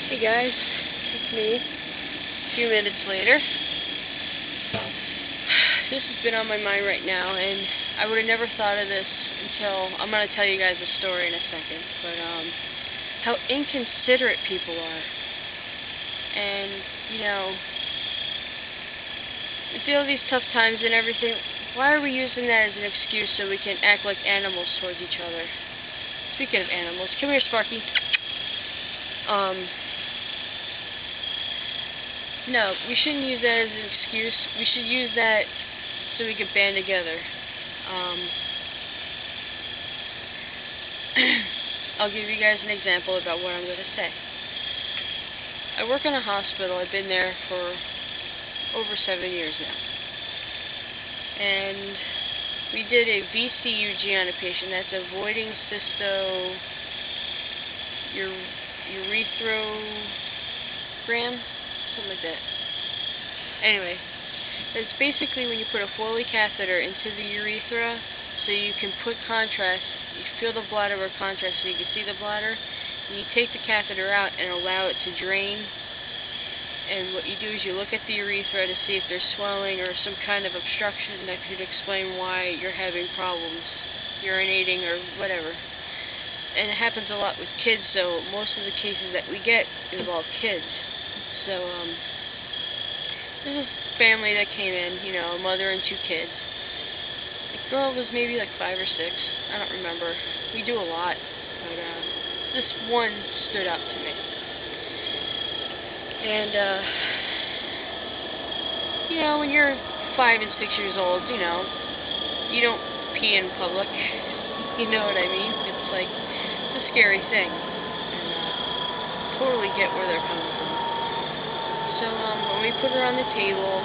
Hey guys, it's me. A few minutes later. This has been on my mind right now, and I would have never thought of this until I'm going to tell you guys a story in a second. But how inconsiderate people are, and we deal with these tough times and everything. Why are we using that as an excuse so we can act like animals towards each other? Speaking of animals, come here, Sparky. No, we shouldn't use that as an excuse. We should use that so we can band together. I'll give you guys an example about what I'm going to say. I work in a hospital. I've been there for over 7 years now. And we did a VCUG on a patient. That's avoiding uretherogram, something like that. Anyway, it's basically when you put a Foley catheter into the urethra so you can put contrast. You fill the bladder with contrast so you can see the bladder. And you take the catheter out and allow it to drain. And what you do is you look at the urethra to see if there's swelling or some kind of obstruction that could explain why you're having problems urinating or whatever. And it happens a lot with kids, so most of the cases that we get involve kids. So, this is a family that came in, a mother and 2 kids. The girl was maybe like 5 or 6. I don't remember. We do a lot, but this one stood out to me. And, when you're 5 and 6 years old, you don't pee in public. You know what I mean? It's like, it's a scary thing. And totally get where they're coming from. So, when we put her on the table,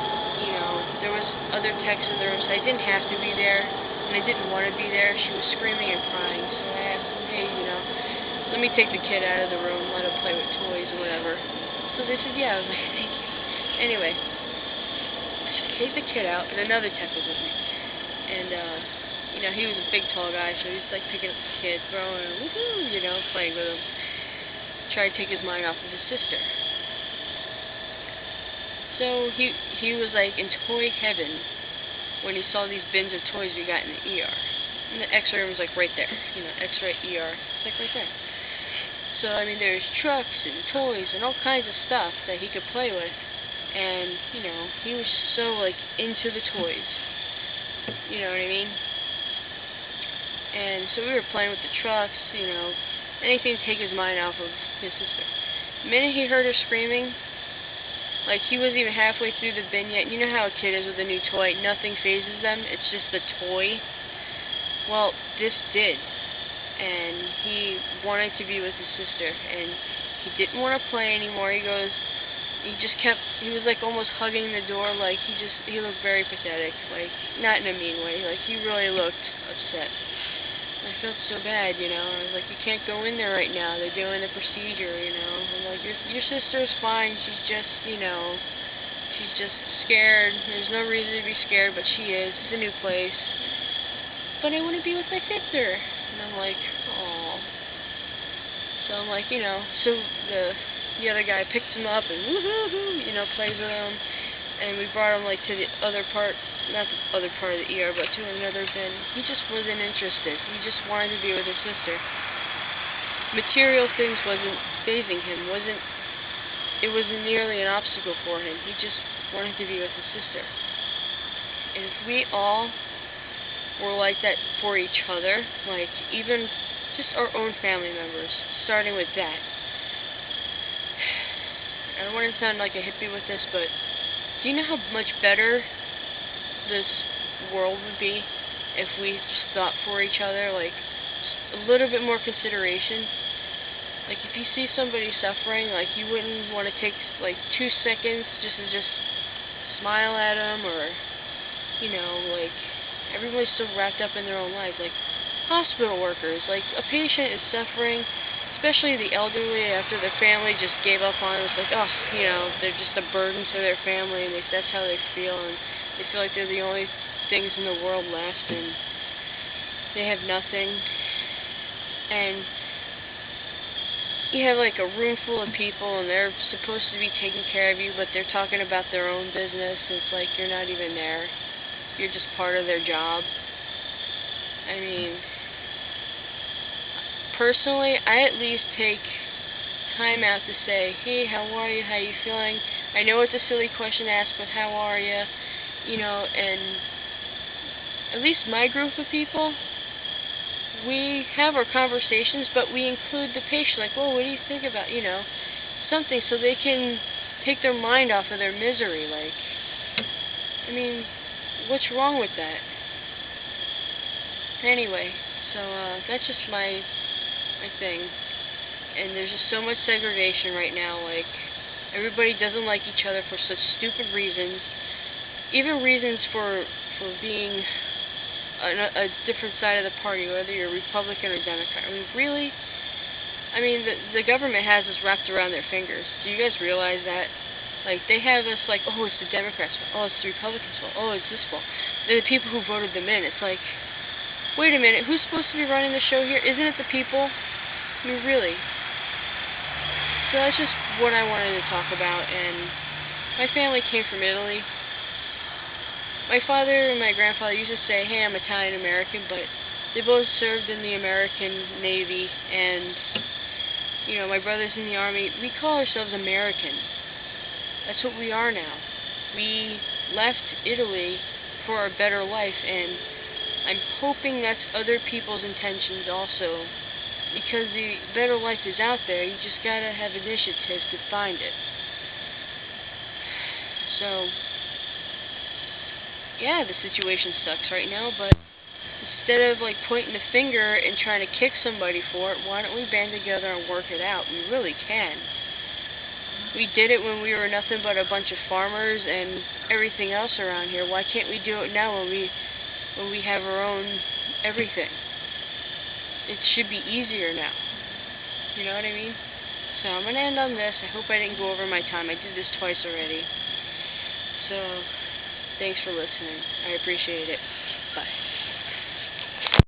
there was other techs in the room, so I didn't have to be there, and I didn't want to be there. She was screaming and crying, so I asked them, hey, let me take the kid out of the room, let him play with toys or whatever. So they said, yeah. I was like, thank you. Anyway, so I take the kid out, and another tech was with me. And, he was a big, tall guy, so he was, like, picking up the kid, throwing him, woohoo, playing with him. Trying to take his mind off of his sister. So he was, like, in toy heaven when he saw these bins of toys we got in the ER. And the X-ray room was, like, right there. X-ray, ER. It's, like, right there. So, there's trucks and toys and all kinds of stuff that he could play with. And, he was so, like, into the toys. You know what I mean? And so we were playing with the trucks, anything to take his mind off of his sister. The minute he heard her screaming, like, he wasn't even halfway through the bin yet. You know how a kid is with a new toy? Nothing phases them. It's just the toy. Well, this did. And he wanted to be with his sister. And he didn't want to play anymore. He was, like, almost hugging the door. Like, he looked very pathetic. Like, not in a mean way. Like, he really looked upset. I felt so bad, I was like, you can't go in there right now. They're doing the procedure, I'm like, your sister's fine. She's just, she's just scared. There's no reason to be scared, but she is. It's a new place. But I want to be with my sister. And I'm like, aw. So I'm like, so the other guy picks him up and woohoo, plays with him. And we brought him, like, to the other part, not the other part of the ER, but to another bin. He just wasn't interested. He just wanted to be with his sister. Material things wasn't fazing him. It wasn't nearly an obstacle for him. He just wanted to be with his sister. And if we all were like that for each other, like, even just our own family members, starting with that. I don't want to sound like a hippie with this, but do you know how much better this world would be if we just thought for each other, like, just a little bit more consideration? Like, if you see somebody suffering, like, you wouldn't want to take, like, 2 seconds just to smile at them, or, like, everybody's so wrapped up in their own lives. Like, hospital workers, like, a patient is suffering, especially the elderly, after their family just gave up on it. It's like, oh, they're just a burden to their family, and that's how they feel, and they feel like they're the only things in the world left, and they have nothing. And you have like a room full of people and they're supposed to be taking care of you, but they're talking about their own business. It's like you're not even there. You're just part of their job. I mean, personally, I at least take time out to say, hey, how are you? How you feeling? I know it's a silly question to ask, but how are you? You know, and at least my group of people, we have our conversations, but we include the patient, like, well, what do you think about, something so they can take their mind off of their misery. Like, I mean, what's wrong with that? Anyway, so that's just my thing. And there's just so much segregation right now. Like, everybody doesn't like each other for such stupid reasons. Even reasons for being a different side of the party, whether you're Republican or Democrat. I mean, really? I mean, the government has us wrapped around their fingers. Do you guys realize that? Like, they have us like, oh, it's the Democrats' fault. Oh, it's the Republicans' fault. Oh, it's this fault. They're the people who voted them in. It's like, wait a minute, who's supposed to be running the show here? Isn't it the people? I mean, really? So that's just what I wanted to talk about. And my family came from Italy. My father and my grandfather used to say, hey, I'm Italian-American, but they both served in the American Navy, and, my brother's in the Army. We call ourselves American. That's what we are now. We left Italy for a better life, and I'm hoping that's other people's intentions also, because the better life is out there. You just gotta have initiative to find it. So, yeah, the situation sucks right now, but instead of like pointing the finger and trying to kick somebody for it, why don't we band together and work it out? We really can. We did it when we were nothing but a bunch of farmers and everything else around here. Why can't we do it now when we have our own everything? It should be easier now. You know what I mean? So I'm going to end on this. I hope I didn't go over my time. I did this twice already. So, thanks for listening. I appreciate it. Bye.